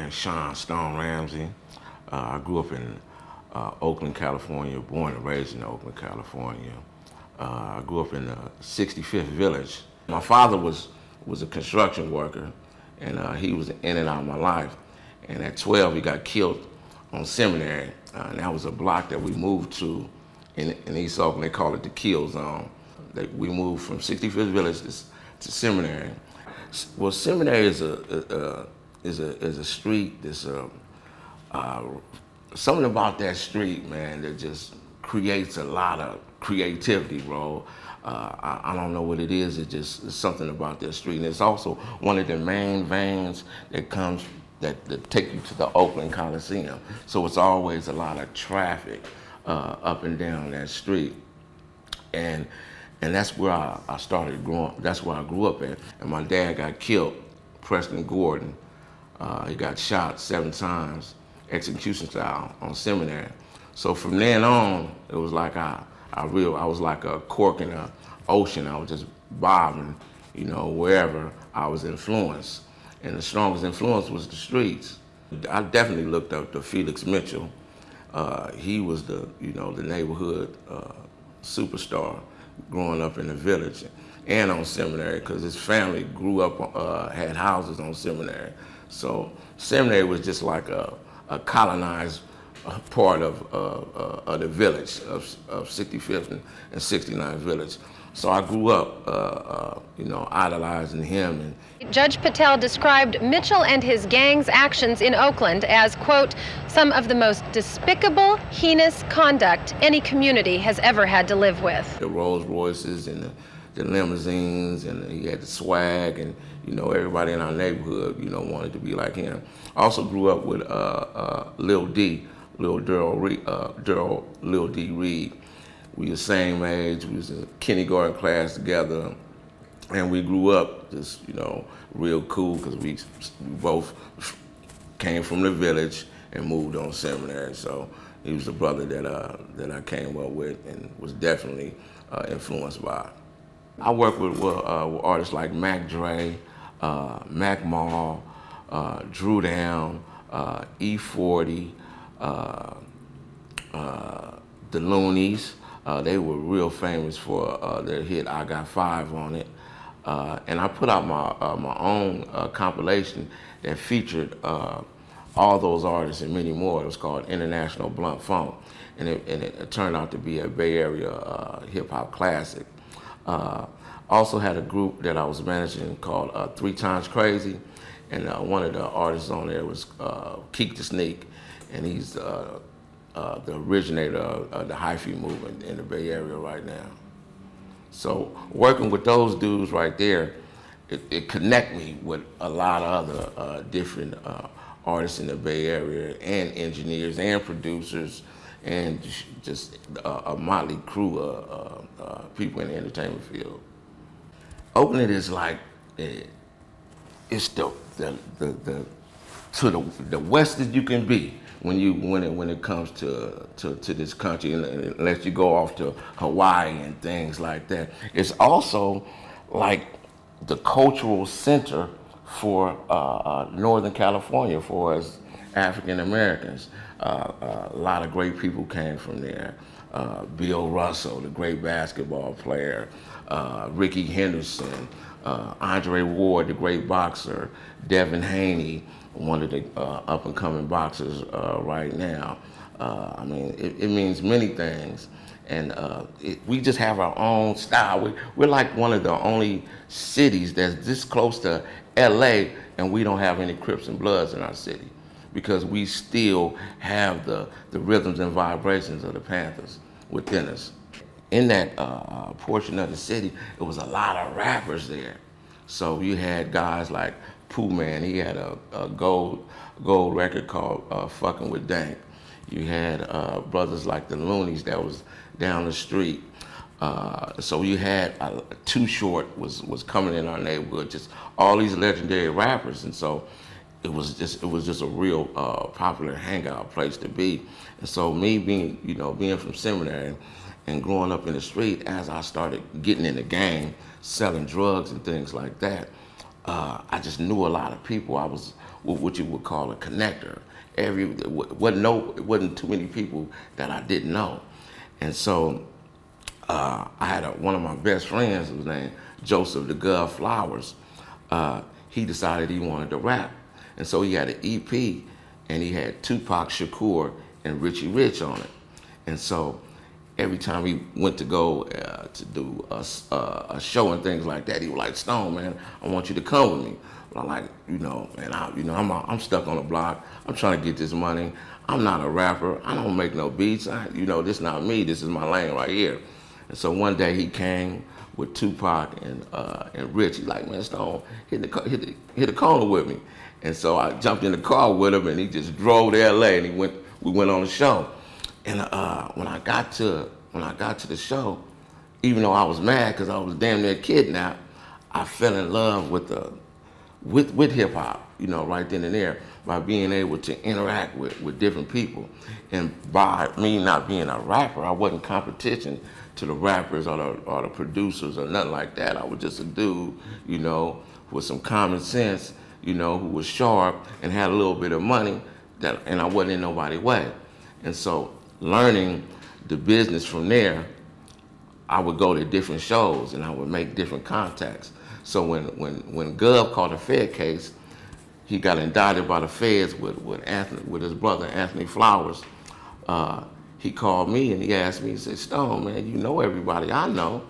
man, Sean Stone Ramsey. I grew up in Oakland, California, born and raised in Oakland, California. I grew up in the 65th village. My father was a construction worker, and he was in and out of my life. And at 12, he got killed on Seminary. And that was a block that we moved to in East Oakland. They call it the Kill Zone. We moved from 65th Village to Seminary. Well, Seminary is a street. There's something about that street, man, that just creates a lot of creativity, bro. I don't know what it is. It's something about that street. And it's also one of the main veins that take you to the Oakland Coliseum. So it's always a lot of traffic up and down that street. And that's where I started growing. That's where I grew up at. And my dad got killed, Preston Gordon. He got shot 7 times, execution style, on Seminary. So from then on, it was like I was like a cork in an ocean. I was just bobbing, you know, wherever I was influenced. And the strongest influence was the streets. I definitely looked up to Felix Mitchell. He was the neighborhood superstar growing up in the village and on Seminary, because his family grew up, had houses on Seminary. So Seminary was just like a colonized part of the village, of 65th and 69th Village. So I grew up, idolizing him. And Judge Patel described Mitchell and his gang's actions in Oakland as, quote, some of the most despicable, heinous conduct any community has ever had to live with. The Rolls Royces and the limousines, and he had the swag, and everybody in our neighborhood, wanted to be like him. I also grew up with Lil D, Lil D Reed. We were the same age. We was in kindergarten class together, and we grew up just, real cool, because we both came from the village and moved on Seminary. So he was the brother that I came up with and was definitely influenced by. I work with artists like Mac Dre, Mac Mall, Drew Down, E40, the Loonies. They were real famous for their hit "I Got 5" on it. And I put out my own compilation that featured all those artists and many more. It was called International Blunt Funk, and it turned out to be a Bay Area hip-hop classic. Also had a group that I was managing called 3 Times Crazy, and one of the artists on there was Keek the Sneak, and he's the originator of the hyphy movement in the Bay Area right now. So working with those dudes right there, it connect me with a lot of other different artists in the Bay Area, and engineers and producers, and just a motley crew of people in the entertainment field. Oakland is like, it's the west that you can be when it comes to this country, unless you go off to Hawaii and things like that. It's also like the cultural center for Northern California for us African Americans. A lot of great people came from there. Bill Russell, the great basketball player, Ricky Henderson, Andre Ward, the great boxer, Devin Haney, one of the up-and-coming boxers right now. I mean, it means many things, and we just have our own style. We're like one of the only cities that's this close to LA, and we don't have any Crips and Bloods in our city, because we still have the rhythms and vibrations of the Panthers within us. In that portion of the city, it was a lot of rappers there. So you had guys like Pooh Man. He had a gold record called Fucking with Dank. You had brothers like the Loonies that was down the street. So you had Too Short was coming in our neighborhood. Just all these legendary rappers, and so it was just a real popular hangout place to be. And so me being from Seminary and growing up in the street, as I started getting in the game, selling drugs and things like that, I just knew a lot of people. I was what you would call a connector. It wasn't too many people that I didn't know. And so I had one of my best friends, who was named Joseph the Gov Flowers. He decided he wanted to rap. And so he had an EP, and he had Tupac Shakur and Richie Rich on it. And so every time he went to go to do a show and things like that, he was like, "Stone, man, I want you to come with me." But I'm like, man, I'm stuck on the block. I'm trying to get this money. I'm not a rapper. I don't make no beats. This is not me. This is my lane right here. And so one day he came with Tupac and Rich. He's like, "Man, Stone, hit the corner with me." And so I jumped in the car with him, and he just drove to LA, and we went on the show. And when I got to the show, even though I was mad because I was damn near kidnapped, I fell in love with hip hop, right then and there, by being able to interact with different people. And by me not being a rapper, I wasn't competition to the rappers or the producers or nothing like that. I was just a dude, with some common sense, who was sharp and had a little bit of money, and I wasn't in nobody's way. And so learning the business from there, I would go to different shows and I would make different contacts. So when Gov caught a Fed case, he got indicted by the feds with his brother Anthony Flowers. He called me and he asked me, he said, "Stone, man, you know everybody I know,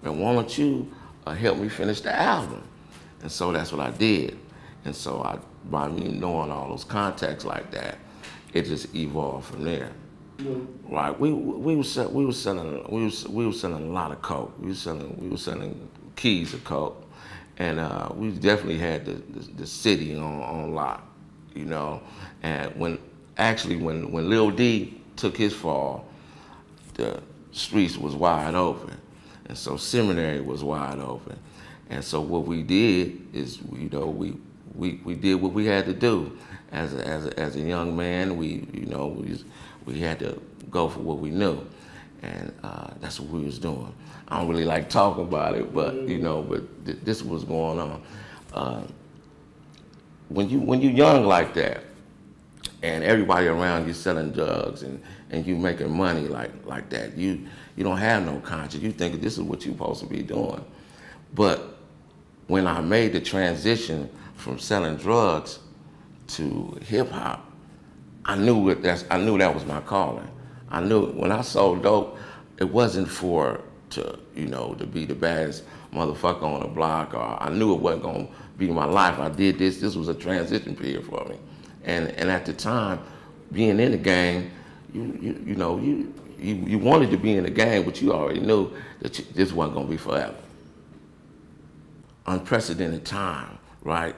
and why don't you help me finish the album?" And so that's what I did. And so by me knowing all those contacts like that, it just evolved from there. Right, we were selling a lot of coke. We were selling keys of coke, and we definitely had the city on lock, And when Lil D took his fall, the streets was wide open, and so seminary was wide open, and so what we did is we did what we had to do as a young man. We had to go for what we knew, and that's what we was doing. I don't really like talking about it, but this was going on. When you're young like that, and everybody around you selling drugs and you making money like that, you don't have no conscience. You think this is what you're supposed to be doing. But when I made the transition from selling drugs to hip hop, I knew that was my calling. I knew when I sold dope, it wasn't to be the baddest motherfucker on the block, or I knew it wasn't gonna be my life. I did this. This was a transition period for me, and at the time, being in the game, you wanted to be in the game, but you already knew that this wasn't gonna be forever. Unprecedented time, right?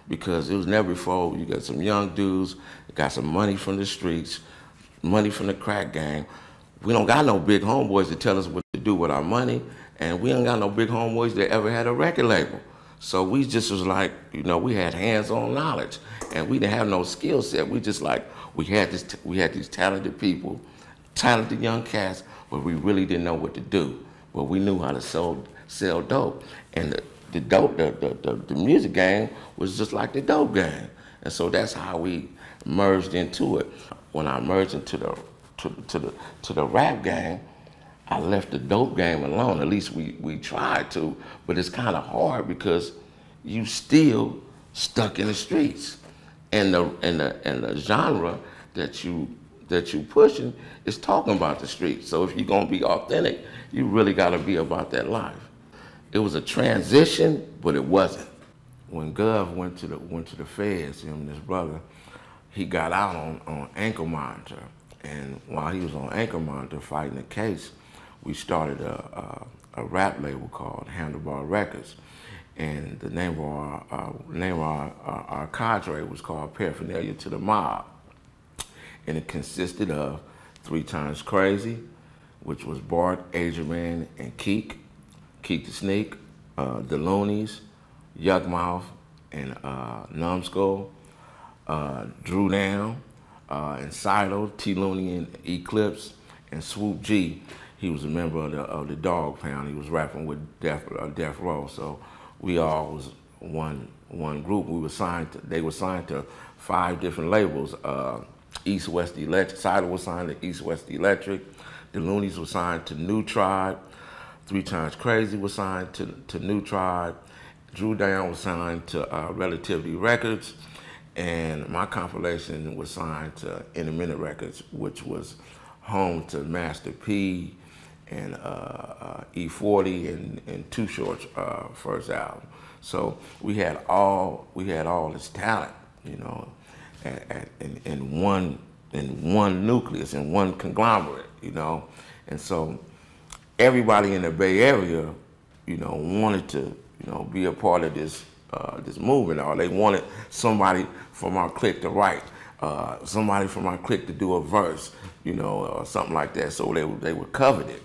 Because it was never before. You got some young dudes, got some money from the streets, money from the crack gang. We don't got no big homeboys to tell us what to do with our money, and we ain't got no big homeboys that ever had a record label. So we just was like, we had hands-on knowledge, and we didn't have no skill set. We just we had these talented people, talented young cats, but we really didn't know what to do. But we knew how to sell dope, and the music game was just like the dope game, and so that's how we merged into it. When I merged into the rap game, I left the dope game alone. At least we tried to, but it's kind of hard because you still stuck in the streets, and the genre that you pushing is talking about the streets. So if you're gonna be authentic, you really got to be about that life. It was a transition, but it wasn't. When Gov went to the feds, him and his brother, he got out on ankle monitor, and while he was on ankle monitor fighting the case, we started a rap label called Handlebar Records, and the name of our cadre was called Paraphernalia to the Mob, and it consisted of 3 Times Crazy, which was Bart, Adrian, and Keek the Sneak, the Loonies, Yuckmouth, and Numbskull, Drew Down, and Silo, T Looney and Eclipse, and Swoop G. He was a member of the Dog Pound. He was rapping with Death Row, so we all one group. They were signed to 5 different labels. East West Electric. Sider was signed to East West Electric. The Loonies were signed to New Tribe. 3 Times Crazy was signed to New Tribe. Drew Down was signed to Relativity Records. And my compilation was signed to In a Minute Records, which was home to Master P and E40 and Too Short's first album. So we had all this talent, you know, in one nucleus, in one conglomerate, you know. And so everybody in the Bay Area, you know, wanted to, you know, be a part of this movement, or they wanted somebody from our clique to write, somebody from our clique to do a verse, you know, or something like that. So they would covet it.